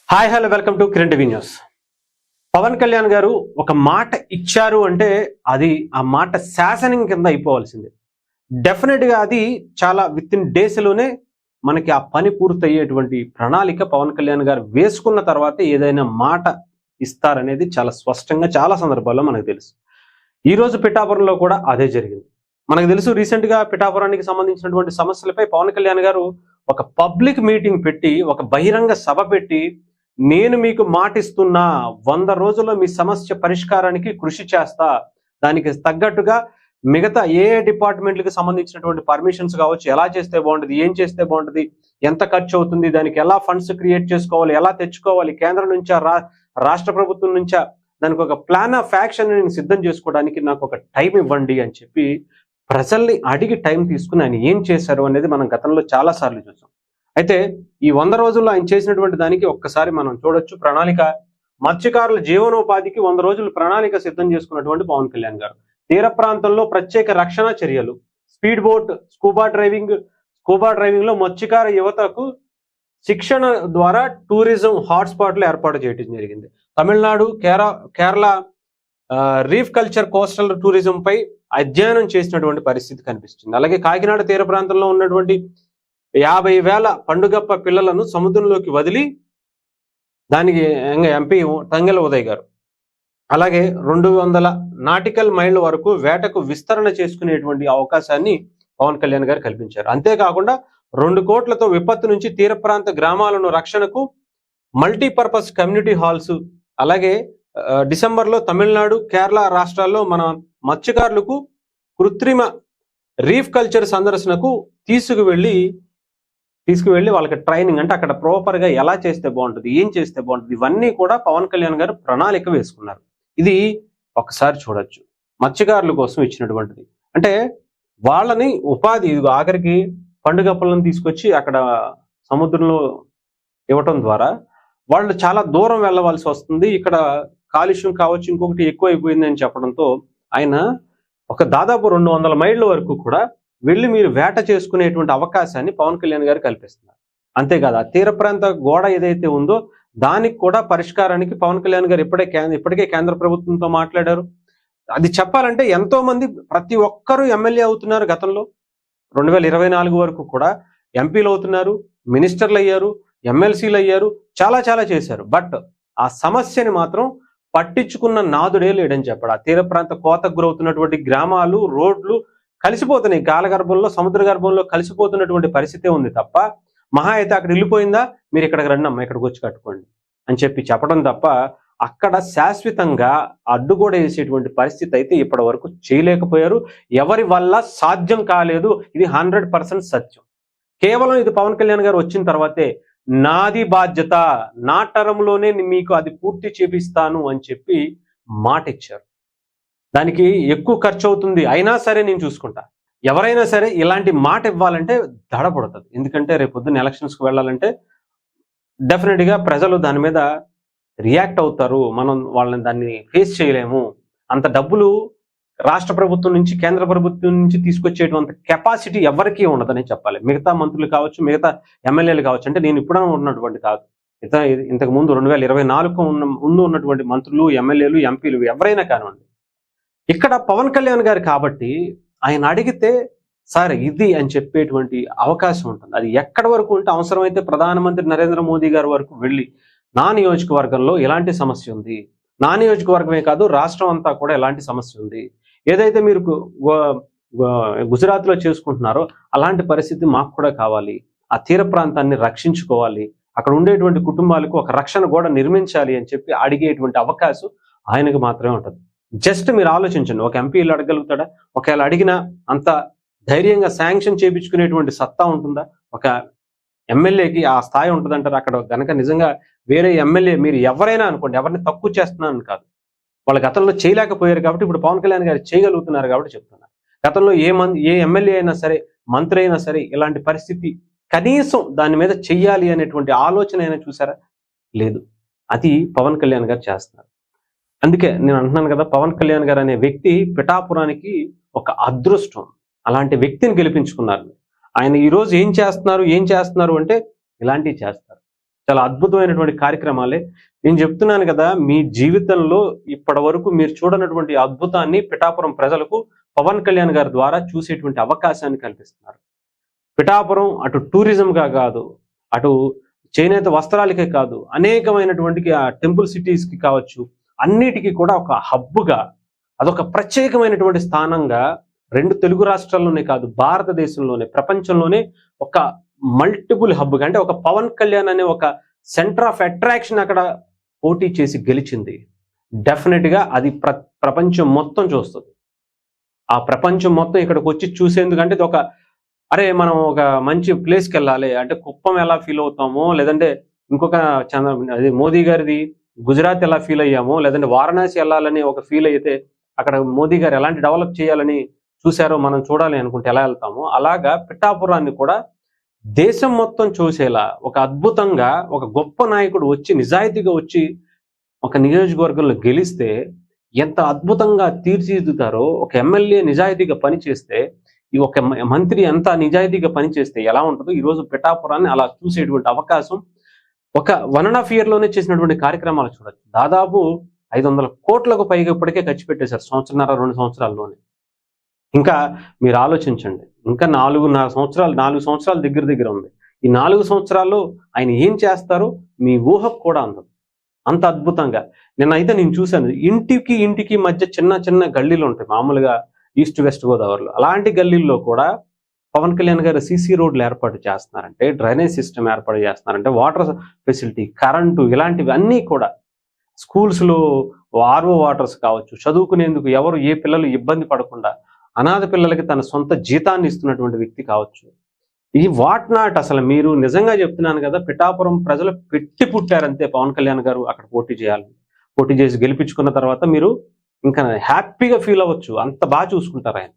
Hi hello welcome to Kiran TV news. Pawan Kalyan గారు ఒక మాట ఇచ్చారు అంటే అది ఆ మాట శాసనం కింద అయిపోవాల్సిందే. డెఫినెట్గా అది చాలా విత్ ఇన్ డేస్లోనే మనకి ఆ పని పూర్తయ్యేటువంటి ప్రణాళిక పవన్ కళ్యాణ్ గారు వేసుకున్న తర్వాత ఏదైనా మాట ఇస్తారనేది చాలా స్పష్టంగా చాలా సందర్భాల్లో మనకు తెలుసు. ఈరోజు పిఠాపురంలో కూడా అదే జరిగింది. మనకు తెలుసు రీసెంట్గా పిఠాపురానికి సంబంధించినటువంటి సమస్యలపై పవన్ కళ్యాణ్ గారు ఒక పబ్లిక్ మీటింగ్ పెట్టి ఒక బహిరంగ సభ పెట్టి నేను మీకు మాటిస్తున్నా 100 రోజుల్లో మీ సమస్య పరిష్కారానికి కృషి చేస్తా, దానికి తగ్గట్టుగా మిగతా ఏ డిపార్ట్మెంట్లకు సంబంధించినటువంటి పర్మిషన్స్ కావచ్చు, ఎలా చేస్తే బాగుంటుంది, ఏం చేస్తే బాగుంటుంది, ఎంత ఖర్చు అవుతుంది, దానికి ఎలా ఫండ్స్ క్రియేట్ చేసుకోవాలి, ఎలా తెచ్చుకోవాలి, కేంద్రం నుంచా రాష్ట్ర ప్రభుత్వం నుంచా, దానికి ఒక ప్లాన్ ఆఫ్ యాక్షన్ నేను సిద్ధం చేసుకోవడానికి నాకు ఒక టైం ఇవ్వండి అని చెప్పి ప్రజల్ని అడిగి టైం తీసుకుని ఆయన ఏం చేశారు అనేది మనం గతంలో చాలా సార్లు చూసాం. అయితే ఈ 100 రోజుల్లో ఆయన చేసినటువంటి దానికి ఒక్కసారి మనం చూడొచ్చు. ప్రణాళిక మత్స్యకారుల జీవనోపాధికి 100 రోజులు ప్రణాళిక సిద్ధం చేసుకున్నటువంటి పవన్ కళ్యాణ్ గారు తీర ప్రాంతంలో ప్రత్యేక రక్షణ చర్యలు, స్పీడ్ బోట్, స్కూబా డ్రైవింగ్ లో మత్స్యకార యువతకు శిక్షణ ద్వారా టూరిజం హాట్స్పాట్లు ఏర్పాటు చేయడం జరిగింది. Tamil Nadu, Kerala reef culture, coastal tourism పై అధ్యయనం చేసినటువంటి పరిస్థితి కనిపిస్తుంది. అలాగే కాకినాడ తీర ప్రాంతంలో ఉన్నటువంటి 50,000 పండుగప్ప పిల్లలను సముద్రంలోకి వదిలి దానికి ఎంపీ తంగెల ఉదయ్ గారు అలాగే 200 నాటికల్ మైళ్ళ వరకు వేటకు విస్తరణ చేసుకునేటువంటి అవకాశాన్ని పవన్ కళ్యాణ్ గారు కల్పించారు. అంతేకాకుండా 2 కోట్లతో విపత్తు నుంచి తీర ప్రాంత గ్రామాలను రక్షణకు మల్టీపర్పస్ కమ్యూనిటీ హాల్స్, అలాగే డిసెంబర్లో తమిళనాడు, కేరళ రాష్ట్రాల్లో మన మత్స్యకారులకు కృత్రిమ రీఫ్ కల్చర్ సందర్శనకు తీసుకువెళ్ళి వాళ్ళకి ట్రైనింగ్, అంటే అక్కడ ప్రాపర్గా ఎలా చేస్తే బాగుంటుంది, ఏం చేస్తే బాగుంటుంది, ఇవన్నీ కూడా పవన్ కళ్యాణ్ గారు ప్రణాళిక వేసుకున్నారు. ఇది ఒకసారి చూడొచ్చు. మత్స్యకారుల కోసం ఇచ్చినటువంటిది అంటే వాళ్ళని ఉపాధి, ఇది ఆఖరికి పండుగప్పలను తీసుకొచ్చి అక్కడ సముద్రంలో ఇవ్వటం ద్వారా వాళ్ళు చాలా దూరం వెళ్ళవలసి వస్తుంది, ఇక్కడ కాలుష్యం కావచ్చు ఇంకొకటి ఎక్కువ అయిపోయింది అని చెప్పడంతో ఆయన ఒక దాదాపు 200 మైళ్ళ వరకు కూడా వెళ్ళి మీరు వేట చేసుకునేటువంటి అవకాశాన్ని పవన్ కళ్యాణ్ గారు కల్పిస్తున్నారు. అంతేకాదు ఆ తీర ప్రాంత గోడ ఏదైతే ఉందో దానికి కూడా పరిష్కారానికి పవన్ కళ్యాణ్ గారు ఇప్పటికే కేంద్ర ప్రభుత్వంతో మాట్లాడారు. అది చెప్పాలంటే ఎంతో మంది ప్రతి ఒక్కరూ ఎమ్మెల్యే అవుతున్నారు. గతంలో 2024 వరకు కూడా ఎంపీలు అవుతున్నారు, మినిస్టర్లు అయ్యారు, ఎమ్మెల్సీలు అయ్యారు, చాలా చేశారు. బట్ ఆ సమస్యని మాత్రం పట్టించుకున్న నాదుడే లేడని చెప్పాడు. ఆ తీర ప్రాంత కోతకు గురవుతున్నటువంటి గ్రామాలు, రోడ్లు కలిసిపోతున్నాయి, కాలగర్భంలో సముద్ర గర్భంలో కలిసిపోతున్నటువంటి పరిస్థితే ఉంది తప్ప మహా అయితే అక్కడ వెళ్ళిపోయిందా, మీరు ఇక్కడికి రండమ్మా, ఇక్కడికి వచ్చి కట్టుకోండి అని చెప్పడం తప్ప అక్కడ శాశ్వతంగా అడ్డుగోడ వేసేటువంటి పరిస్థితి అయితే ఇప్పటి వరకు చేయలేకపోయారు. ఎవరి వల్ల సాధ్యం కాలేదు. ఇది 100% సత్యం. కేవలం ఇది పవన్ కళ్యాణ్ గారు వచ్చిన తర్వాతే నాది బాధ్యత, నా టర్మ్లోనే మీకు అది పూర్తి చేపిస్తాను అని చెప్పి మాట ఇచ్చారు. దానికి ఎక్కువ ఖర్చు అవుతుంది అయినా సరే నేను చూసుకుంటా. ఎవరైనా సరే ఇలాంటి మాట ఇవ్వాలంటే దడపడుతుంది. ఎందుకంటే రేపు పొద్దున్న ఎలక్షన్స్కి వెళ్ళాలంటే డెఫినెట్గా ప్రజలు దాని మీద రియాక్ట్ అవుతారు. మనం వాళ్ళని దాన్ని ఫేస్ చేయలేము. అంత డబ్బులు రాష్ట్ర ప్రభుత్వం నుంచి, కేంద్ర ప్రభుత్వం నుంచి తీసుకొచ్చేటువంటి కెపాసిటీ ఎవరికీ ఉండదని చెప్పాలి. మిగతా మంత్రులు కావచ్చు, మిగతా ఎమ్మెల్యేలు కావచ్చు, అంటే నేను ఇప్పుడు ఉన్నటువంటి కాదు, ఇంతకు ముందు 2024 ముందు ఉన్నటువంటి మంత్రులు, ఎమ్మెల్యేలు, ఎంపీలు ఎవరైనా కానివ్వండి. ఇక్కడ పవన్ కళ్యాణ్ గారు కాబట్టి ఆయన అడిగితే సార్ ఇది అని చెప్పేటువంటి అవకాశం ఉంటుంది. అది ఎక్కడి వరకు ఉంటే అవసరమైతే ప్రధానమంత్రి నరేంద్ర మోదీ గారి వరకు వెళ్ళి నా నియోజకవర్గంలో ఎలాంటి సమస్య ఉంది, నా నియోజకవర్గమే కాదు రాష్ట్రం అంతా కూడా ఎలాంటి సమస్య ఉంది, ఏదైతే మీరు గుజరాత్లో చేసుకుంటున్నారో అలాంటి పరిస్థితి మాకు కూడా కావాలి, ఆ తీర ప్రాంతాన్ని రక్షించుకోవాలి, అక్కడ ఉండేటువంటి కుటుంబాలకు ఒక రక్షణ గోడ నిర్మించాలి అని చెప్పి అడిగేటువంటి అవకాశం ఆయనకు మాత్రమే ఉంటుంది. జస్ట్ మీరు ఆలోచించండి, ఒక ఎంపీలు అడగలుగుతాడా? ఒకవేళ అడిగినా అంత ధైర్యంగా శాంక్షన్ చేయించుకునేటువంటి సత్తా ఉంటుందా? ఒక ఎమ్మెల్యేకి ఆ స్థాయి ఉంటుందంటారు? అక్కడ గనక నిజంగా వేరే ఎమ్మెల్యే, మీరు ఎవరైనా అనుకోండి, ఎవరిని తక్కువ చేస్తున్నాను కాదు, వాళ్ళ గతంలో చేయలేకపోయారు కాబట్టి ఇప్పుడు పవన్ కళ్యాణ్ గారు చేయగలుగుతున్నారు కాబట్టి చెప్తున్నారు. గతంలో ఏ ఎమ్మెల్యే అయినా సరే, మంత్రి అయినా సరే ఇలాంటి పరిస్థితి కనీసం దాని మీద చెయ్యాలి అనేటువంటి ఆలోచన అయినా చూసారా? లేదు. అది పవన్ కళ్యాణ్ గారు చేస్తున్నారు. అందుకే నేను అంటున్నాను కదా, పవన్ కళ్యాణ్ గారు అనే వ్యక్తి పిఠాపురానికి ఒక అదృష్టం. అలాంటి వ్యక్తిని గెలిపించుకున్నారు. ఆయన ఈరోజు ఏం చేస్తున్నారు అంటే ఇలాంటివి చేస్తారు. చాలా అద్భుతమైనటువంటి కార్యక్రమాలే. నేను చెప్తున్నాను కదా, మీ జీవితంలో ఇప్పటి వరకు మీరు చూడనటువంటి అద్భుతాన్ని పిఠాపురం ప్రజలకు పవన్ కళ్యాణ్ గారి ద్వారా చూసేటువంటి అవకాశాన్ని కల్పిస్తున్నారు. పిఠాపురం అటు టూరిజంగా కాదు, అటు చేనేత వస్త్రాలకే కాదు, అనేకమైనటువంటి టెంపుల్ సిటీస్కి కావచ్చు, అన్నిటికీ కూడా ఒక హబ్గా, అదొక ప్రత్యేకమైనటువంటి స్థానంగా 2 తెలుగు రాష్ట్రాల్లోనే కాదు, భారతదేశంలోనే, ప్రపంచంలోనే ఒక మల్టిపుల్ హబ్గా, అంటే ఒక పవన్ కళ్యాణ్ అనే ఒక సెంటర్ ఆఫ్ అట్రాక్షన్ అక్కడ పోటీ చేసి గెలిచింది. డెఫినెట్గా అది ప్రపంచం మొత్తం చూస్తుంది. ఆ ప్రపంచం మొత్తం ఇక్కడికి వచ్చి చూసేందుకంటే ఇది ఒక, అరే మనం ఒక మంచి ప్లేస్కి వెళ్ళాలి అంటే, కుప్పం ఎలా ఫీల్ అవుతామో, లేదంటే ఇంకొక అది మోదీ గారిది గుజరాత్ ఎలా ఫీల్ అయ్యామో, లేదంటే వారణాసి వెళ్ళాలని ఒక ఫీల్ అయితే, అక్కడ మోదీ గారు ఎలాంటి డెవలప్ చేయాలని చూశారో మనం చూడాలి అనుకుంటే ఎలా వెళ్తామో, అలాగా పిఠాపురాన్ని కూడా దేశం మొత్తం చూసేలా ఒక అద్భుతంగా ఒక గొప్ప నాయకుడు వచ్చి నిజాయితీగా వచ్చి ఒక నియోజకవర్గంలో గెలిస్తే ఎంత అద్భుతంగా తీర్చిదిద్దుతారో, ఒక ఎమ్మెల్యే నిజాయితీగా పనిచేస్తే, ఈ ఒక మంత్రి ఎంత నిజాయితీగా పనిచేస్తే ఎలా ఉంటుందో, ఈరోజు పిఠాపురాన్ని అలా చూసేటువంటి అవకాశం ఒక 1.5 yearలోనే చేసినటువంటి కార్యక్రమాలు చూడొచ్చు. దాదాపు 500 కోట్లకు పైగా ఇప్పటికే ఖర్చు పెట్టేశారు సంవత్సరన్నర 2 సంవత్సరాల్లోనే. ఇంకా మీరు ఆలోచించండి, ఇంకా 4 సంవత్సరాలు దగ్గర ఉంది. ఈ 4 సంవత్సరాల్లో ఆయన ఏం చేస్తారో మీ ఊహకు కూడా అందదు, అంత అద్భుతంగా. నేను చూశాను, ఇంటికి మధ్య చిన్న గల్లీలు ఉంటాయి మామూలుగా ఈస్ట్ వెస్ట్ గోదావరిలో. అలాంటి గల్లీల్లో కూడా పవన్ కళ్యాణ్ గారు సీసీ రోడ్లు ఏర్పాటు చేస్తున్నారంటే, డ్రైనేజ్ సిస్టమ్ ఏర్పాటు చేస్తున్నారంటే, వాటర్ ఫెసిలిటీ, కరెంటు, ఇలాంటివి అన్నీ కూడా, స్కూల్స్లో ఆర్ఓ వాటర్స్ కావచ్చు, చదువుకునేందుకు ఎవరు ఏ పిల్లలు ఇబ్బంది పడకుండా అనాథ పిల్లలకి తన సొంత జీతాన్ని ఇస్తున్నటువంటి వ్యక్తి కావచ్చు. ఈ వాట్ నాట్, అసలు మీరు నిజంగా చెప్తున్నాను కదా, పిఠాపురం ప్రజలు పెట్టి పుట్టారంతే పవన్ కళ్యాణ్ గారు అక్కడ పోటీ చేసి గెలిపించుకున్న తర్వాత మీరు ఇంకా హ్యాపీగా ఫీల్ అవ్వచ్చు, అంత బాగా చూసుకుంటారు ఆయన.